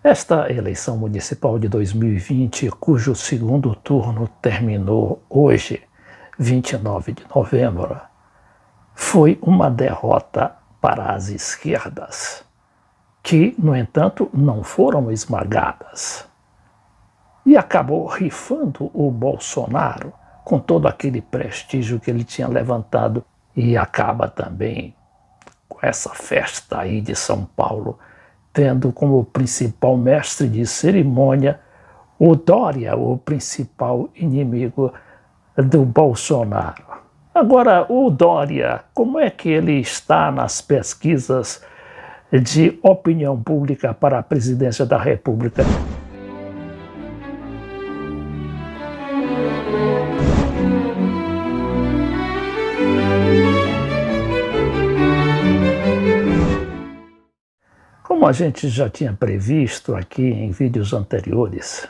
Esta eleição municipal de 2020, cujo segundo turno terminou hoje, 29 de novembro, foi uma derrota para as esquerdas, que, no entanto, não foram esmagadas. E acabou rifando o Bolsonaro com todo aquele prestígio que ele tinha levantado, e acaba também com essa festa aí de São Paulo, tendo como principal mestre de cerimônia o Dória, o principal inimigo do Bolsonaro. Agora, o Dória, como é que ele está nas pesquisas de opinião pública para a presidência da República? Como a gente já tinha previsto aqui em vídeos anteriores,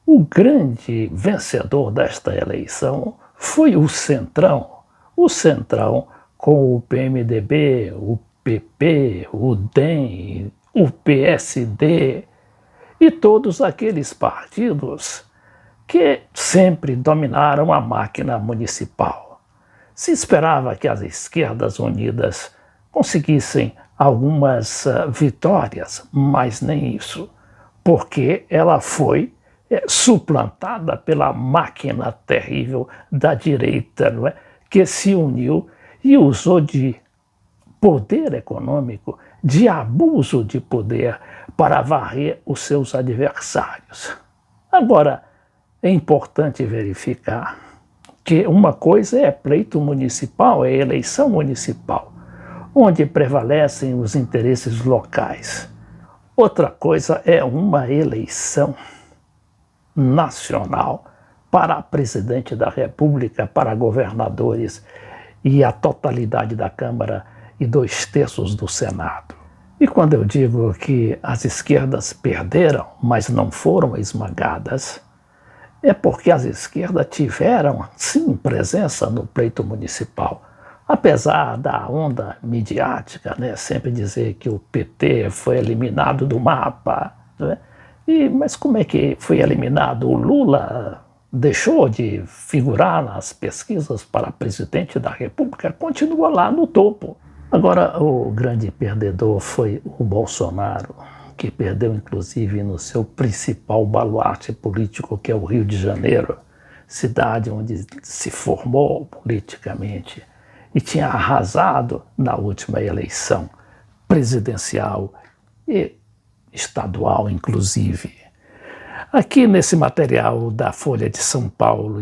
o grande vencedor desta eleição foi o Centrão. O Centrão com o PMDB, o PP, o DEM, o PSD e todos aqueles partidos que sempre dominaram a máquina municipal. Se esperava que as esquerdas unidas conseguissem algumas vitórias, mas nem isso, porque ela foi suplantada pela máquina terrível da direita, não é? Que se uniu e usou de poder econômico, de abuso de poder para varrer os seus adversários. Agora, é importante verificar que uma coisa é pleito municipal, é eleição municipal, onde prevalecem os interesses locais. Outra coisa é uma eleição nacional para presidente da República, para governadores e a totalidade da Câmara e 2/3 do Senado. E quando eu digo que as esquerdas perderam, mas não foram esmagadas, é porque as esquerdas tiveram, sim, presença no pleito municipal. Apesar da onda midiática, né, sempre dizer que o PT foi eliminado do mapa, né? Mas como é que foi eliminado? O Lula deixou de figurar nas pesquisas para presidente da República, continua lá no topo. Agora, o grande perdedor foi o Bolsonaro, que perdeu inclusive no seu principal baluarte político, que é o Rio de Janeiro, cidade onde se formou politicamente e tinha arrasado na última eleição presidencial e estadual, inclusive. Aqui nesse material da Folha de São Paulo,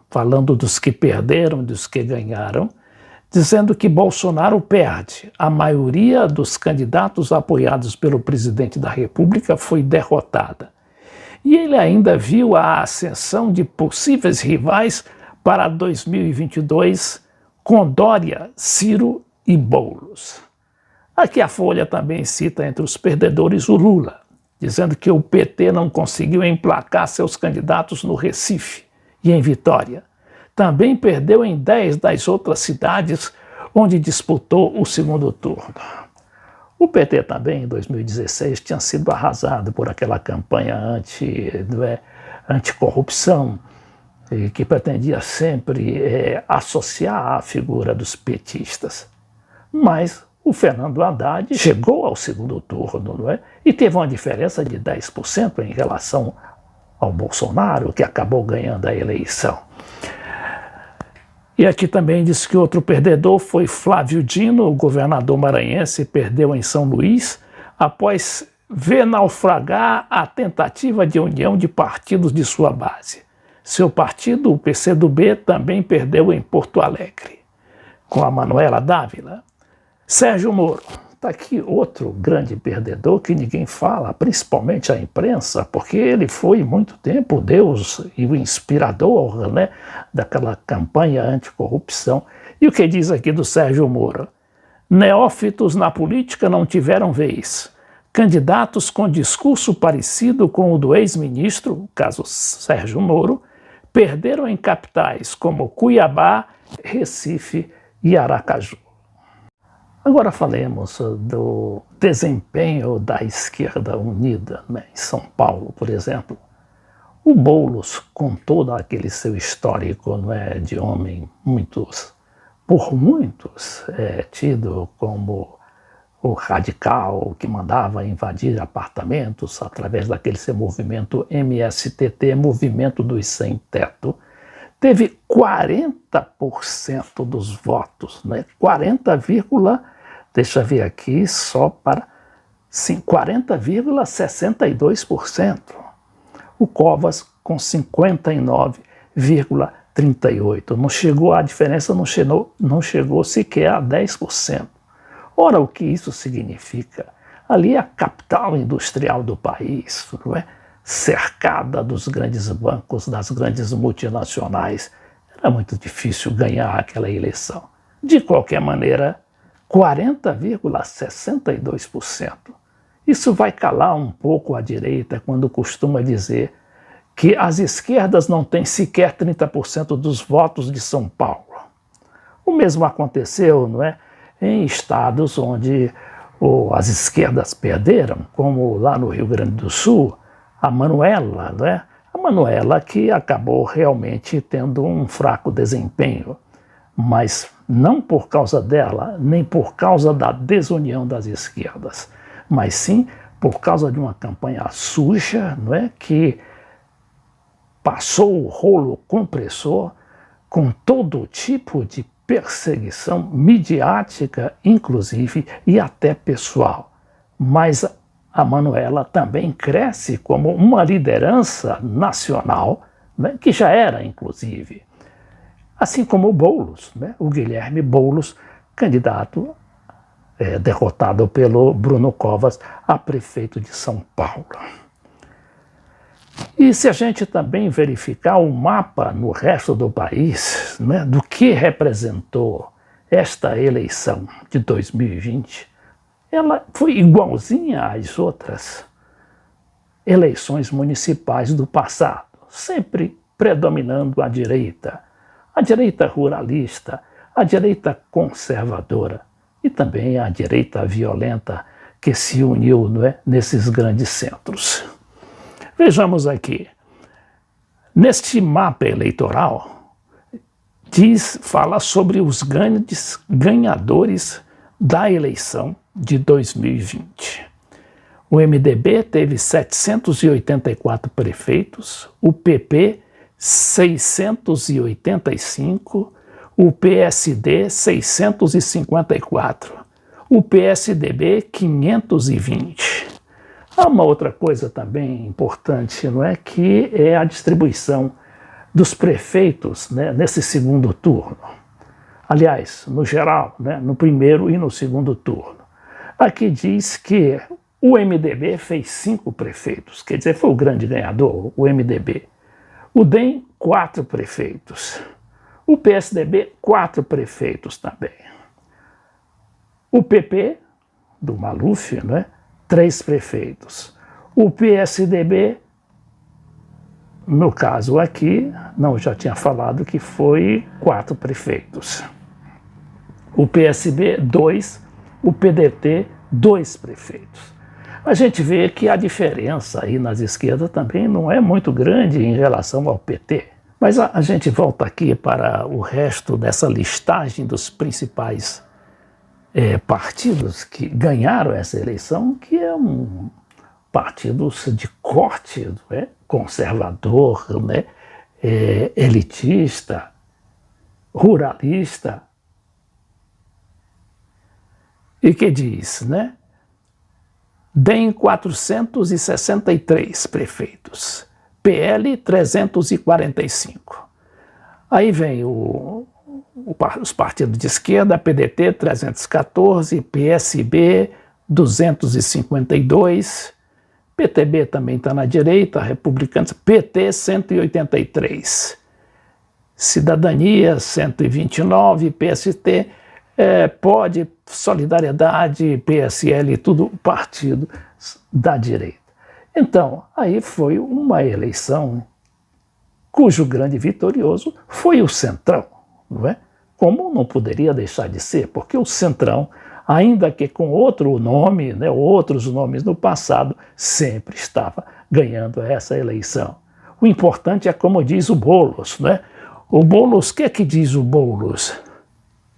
falando dos que perderam, dos que ganharam, dizendo que Bolsonaro perde. A maioria dos candidatos apoiados pelo presidente da República foi derrotada. E ele ainda viu a ascensão de possíveis rivais para 2022 com Dória, Ciro e Boulos. Aqui a Folha também cita entre os perdedores o Lula, dizendo que o PT não conseguiu emplacar seus candidatos no Recife e em Vitória. Também perdeu em 10 das outras cidades onde disputou o segundo turno. O PT também, em 2016, tinha sido arrasado por aquela campanha anticorrupção, que pretendia sempre associar a figura dos petistas. Mas o Fernando Haddad chegou ao segundo turno, e teve uma diferença de 10% em relação ao Bolsonaro, que acabou ganhando a eleição. E aqui também diz que outro perdedor foi Flávio Dino, o governador maranhense, perdeu em São Luís, após ver naufragar a tentativa de união de partidos de sua base. Seu partido, o PCdoB, também perdeu em Porto Alegre, com a Manuela Dávila. Sérgio Moro, está aqui outro grande perdedor que ninguém fala, principalmente a imprensa, porque ele foi muito tempo o Deus e o inspirador, daquela campanha anticorrupção. E o que diz aqui do Sérgio Moro? Neófitos na política não tiveram vez. Candidatos com discurso parecido com o do ex-ministro, o caso Sérgio Moro, perderam em capitais como Cuiabá, Recife e Aracaju. Agora falemos do desempenho da esquerda unida, né, em São Paulo, por exemplo. O Boulos, com todo aquele seu histórico, não é, de homem por muitos tido como o radical que mandava invadir apartamentos através daquele seu movimento MSTT, Movimento dos Sem Teto, teve 40% dos votos, né? 40, deixa eu ver aqui, só para 40,62%. O Covas com 59,38%. Não chegou, a diferença não chegou sequer a 10%. Ora, o que isso significa? Ali é a capital industrial do país, não é? Cercada dos grandes bancos, das grandes multinacionais. Era muito difícil ganhar aquela eleição. De qualquer maneira, 40,62%. Isso vai calar um pouco a direita quando costuma dizer que as esquerdas não têm sequer 30% dos votos de São Paulo. O mesmo aconteceu, não é, em estados onde as esquerdas perderam, como lá no Rio Grande do Sul, a Manuela, né? A Manuela que acabou realmente tendo um fraco desempenho, mas não por causa dela, nem por causa da desunião das esquerdas, mas sim por causa de uma campanha suja, não é? Que passou o rolo compressor com todo tipo de perseguição midiática, inclusive, e até pessoal. Mas a Manuela também cresce como uma liderança nacional, né, que já era, inclusive. Assim como o Boulos, né, o Guilherme Boulos, candidato derrotado pelo Bruno Covas a prefeito de São Paulo. E se a gente também verificar o mapa no resto do país, né, do que representou esta eleição de 2020, ela foi igualzinha às outras eleições municipais do passado, sempre predominando a direita ruralista, a direita conservadora e também a direita violenta que se uniu, não é, nesses grandes centros. Vejamos aqui, neste mapa eleitoral, fala sobre os grandes ganhadores da eleição de 2020. O MDB teve 784 prefeitos, o PP 685, o PSD 654, o PSDB 520. Há uma outra coisa também importante, não é, que é a distribuição dos prefeitos, né, nesse segundo turno. Aliás, no geral, né, no primeiro e no segundo turno. Aqui diz que o MDB fez 5 prefeitos, quer dizer, foi o grande ganhador, o MDB. O DEM, 4 prefeitos. O PSDB, 4 prefeitos também. O PP, do Maluf, né, 3 prefeitos. O PSDB, no caso aqui, já tinha falado que foi 4 prefeitos. O PSB, 2. O PDT, 2 prefeitos. A gente vê que a diferença aí nas esquerdas também não é muito grande em relação ao PT. Mas a gente volta aqui para o resto dessa listagem dos principais partidos que ganharam essa eleição, que é partidos de corte, né, conservador, né, elitista, ruralista. E que diz, né? DEM 463 prefeitos, PL 345. Aí vem os partidos de esquerda, PDT 314, PSB 252, PTB também está na direita, Republicanos, PT 183, Cidadania 129, PST, POD, Solidariedade, PSL, tudo partido da direita. Então, aí foi uma eleição cujo grande vitorioso foi o Centrão, não é? Como não poderia deixar de ser, porque o Centrão ainda que com outro nome, né, outros nomes no passado, sempre estava ganhando essa eleição. O importante é como diz o Boulos, né? O Boulos, o que é que diz o Boulos?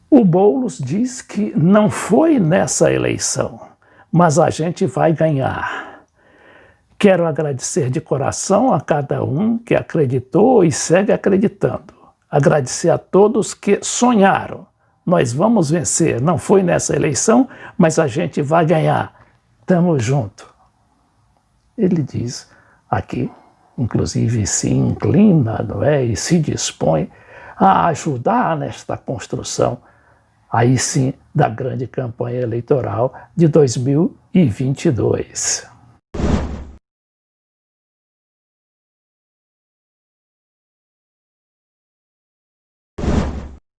O Boulos diz que não foi nessa eleição, mas a gente vai ganhar. Quero agradecer de coração a cada um que acreditou e segue acreditando. Agradecer a todos que sonharam. Nós vamos vencer. Não foi nessa eleição, mas a gente vai ganhar. Tamo junto. Ele diz aqui, inclusive se inclina, não é? E se dispõe a ajudar nesta construção, aí sim, da grande campanha eleitoral de 2022.